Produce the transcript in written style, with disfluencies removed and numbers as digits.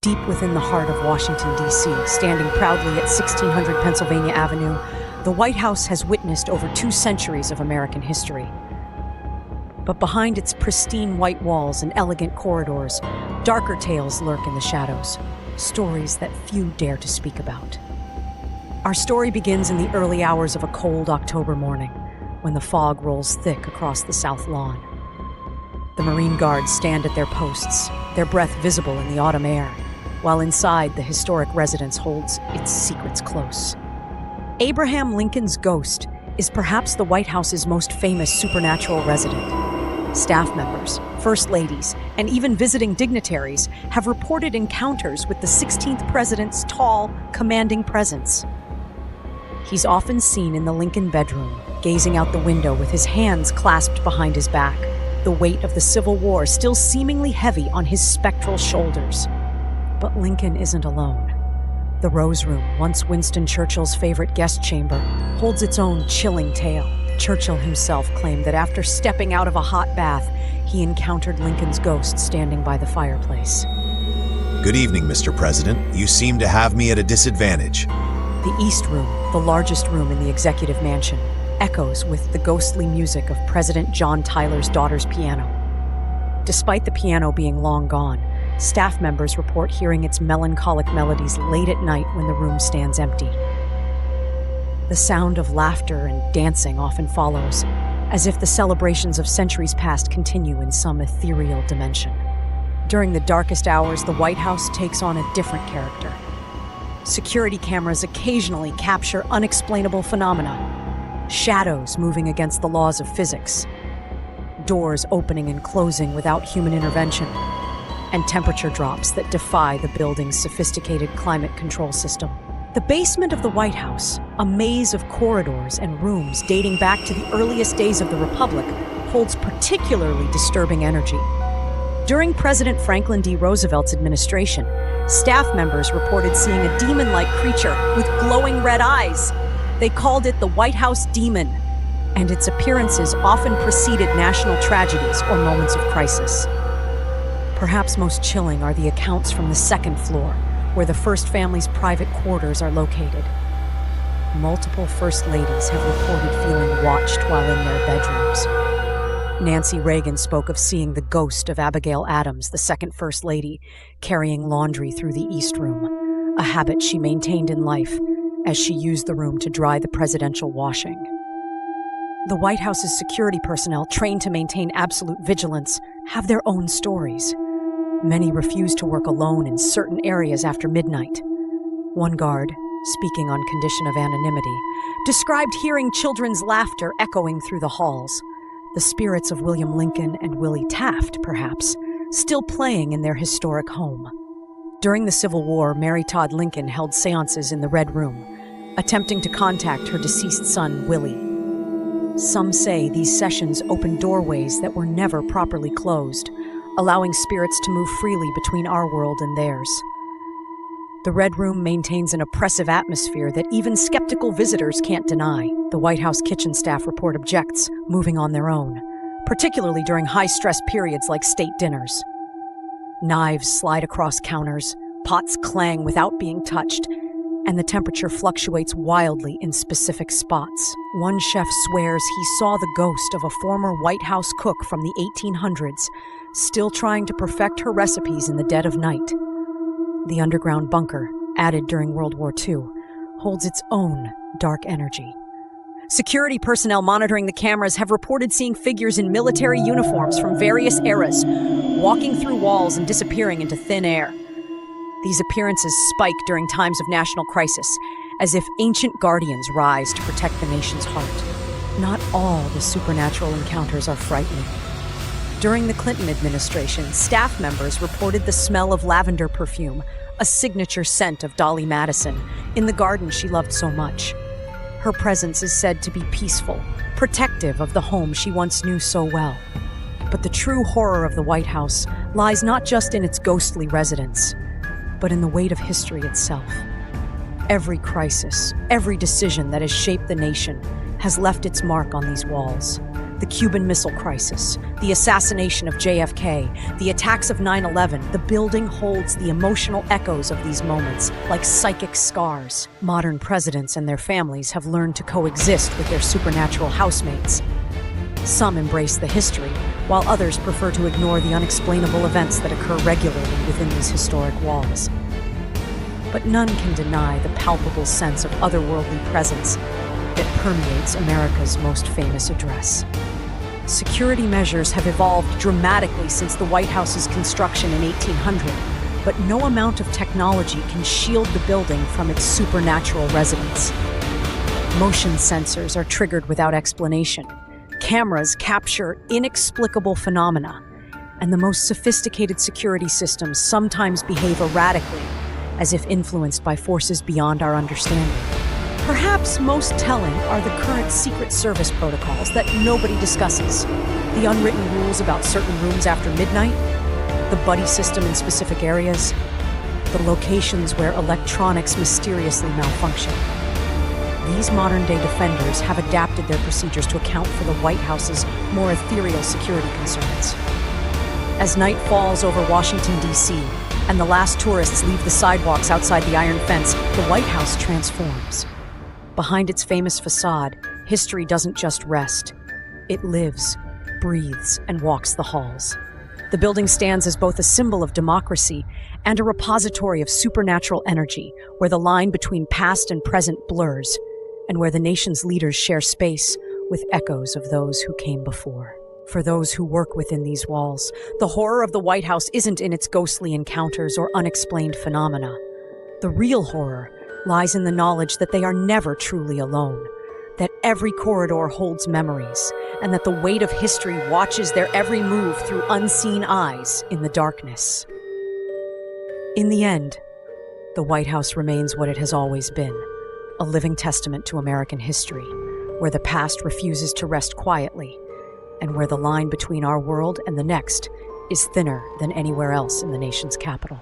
Deep within the heart of Washington, D.C., standing proudly at 1600 Pennsylvania Avenue, the White House has witnessed over 2 centuries of American history. But behind its pristine white walls and elegant corridors, darker tales lurk in the shadows, stories that few dare to speak about. Our story begins in the early hours of a cold October morning, when the fog rolls thick across the South Lawn. The Marine Guards stand at their posts, their breath visible in the autumn air, while inside the historic residence holds its secrets close. Abraham Lincoln's ghost is perhaps the White House's most famous supernatural resident. Staff members, first ladies, and even visiting dignitaries have reported encounters with the 16th president's tall, commanding presence. He's often seen in the Lincoln bedroom, gazing out the window with his hands clasped behind his back, the weight of the Civil War still seemingly heavy on his spectral shoulders. But Lincoln isn't alone. The Rose Room, once Winston Churchill's favorite guest chamber, holds its own chilling tale. Churchill himself claimed that after stepping out of a hot bath, he encountered Lincoln's ghost standing by the fireplace. Good evening, Mr. President. You seem to have me at a disadvantage. The East Room, the largest room in the executive mansion, echoes with the ghostly music of President John Tyler's daughter's piano. Despite the piano being long gone, staff members report hearing its melancholic melodies late at night when the room stands empty. The sound of laughter and dancing often follows, as if the celebrations of centuries past continue in some ethereal dimension. During the darkest hours, the White House takes on a different character. Security cameras occasionally capture unexplainable phenomena, shadows moving against the laws of physics, doors opening and closing without human intervention, and temperature drops that defy the building's sophisticated climate control system. The basement of the White House, a maze of corridors and rooms dating back to the earliest days of the Republic, holds particularly disturbing energy. During President Franklin D. Roosevelt's administration, staff members reported seeing a demon-like creature with glowing red eyes. They called it the White House Demon, and its appearances often preceded national tragedies or moments of crisis. Perhaps most chilling are the accounts from the second floor, where the First Family's private quarters are located. Multiple First Ladies have reported feeling watched while in their bedrooms. Nancy Reagan spoke of seeing the ghost of Abigail Adams, the second First Lady, carrying laundry through the East Room, a habit she maintained in life as she used the room to dry the presidential washing. The White House's security personnel, trained to maintain absolute vigilance, have their own stories. Many refuse to work alone in certain areas after midnight. One guard, speaking on condition of anonymity, described hearing children's laughter echoing through the halls, the spirits of William Lincoln and Willie Taft, perhaps, still playing in their historic home. During the Civil War, Mary Todd Lincoln held seances in the Red Room, attempting to contact her deceased son, Willie. Some say these sessions opened doorways that were never properly closed, allowing spirits to move freely between our world and theirs. The Red Room maintains an oppressive atmosphere that even skeptical visitors can't deny. The White House kitchen staff report objects, moving on their own, particularly during high-stress periods like state dinners. Knives slide across counters, pots clang without being touched, and the temperature fluctuates wildly in specific spots. One chef swears he saw the ghost of a former White House cook from the 1800s, still trying to perfect her recipes in the dead of night. The underground bunker, added during World War II, holds its own dark energy. Security personnel monitoring the cameras have reported seeing figures in military uniforms from various eras, walking through walls and disappearing into thin air. These appearances spike during times of national crisis, as if ancient guardians rise to protect the nation's heart. Not all the supernatural encounters are frightening. During the Clinton administration, staff members reported the smell of lavender perfume, a signature scent of Dolly Madison, in the garden she loved so much. Her presence is said to be peaceful, protective of the home she once knew so well. But the true horror of the White House lies not just in its ghostly residents, but in the weight of history itself. Every crisis, every decision that has shaped the nation has left its mark on these walls. The Cuban Missile Crisis, the assassination of JFK, the attacks of 9/11, the building holds the emotional echoes of these moments, like psychic scars. Modern presidents and their families have learned to coexist with their supernatural housemates. Some embrace the history, while others prefer to ignore the unexplainable events that occur regularly within these historic walls. But none can deny the palpable sense of otherworldly presence that permeates America's most famous address. Security measures have evolved dramatically since the White House's construction in 1800, but no amount of technology can shield the building from its supernatural residents. Motion sensors are triggered without explanation. Cameras capture inexplicable phenomena, and the most sophisticated security systems sometimes behave erratically, as if influenced by forces beyond our understanding. Perhaps most telling are the current Secret Service protocols that nobody discusses. The unwritten rules about certain rooms after midnight, the buddy system in specific areas, the locations where electronics mysteriously malfunction. These modern-day defenders have adapted their procedures to account for the White House's more ethereal security concerns. As night falls over Washington, D.C., and the last tourists leave the sidewalks outside the iron fence, the White House transforms. Behind its famous facade, history doesn't just rest. It lives, breathes, and walks the halls. The building stands as both a symbol of democracy and a repository of supernatural energy, where the line between past and present blurs, and where the nation's leaders share space with echoes of those who came before. For those who work within these walls, the horror of the White House isn't in its ghostly encounters or unexplained phenomena. The real horror lies in the knowledge that they are never truly alone, that every corridor holds memories, and that the weight of history watches their every move through unseen eyes in the darkness. In the end, the White House remains what it has always been, a living testament to American history, where the past refuses to rest quietly, and where the line between our world and the next is thinner than anywhere else in the nation's capital.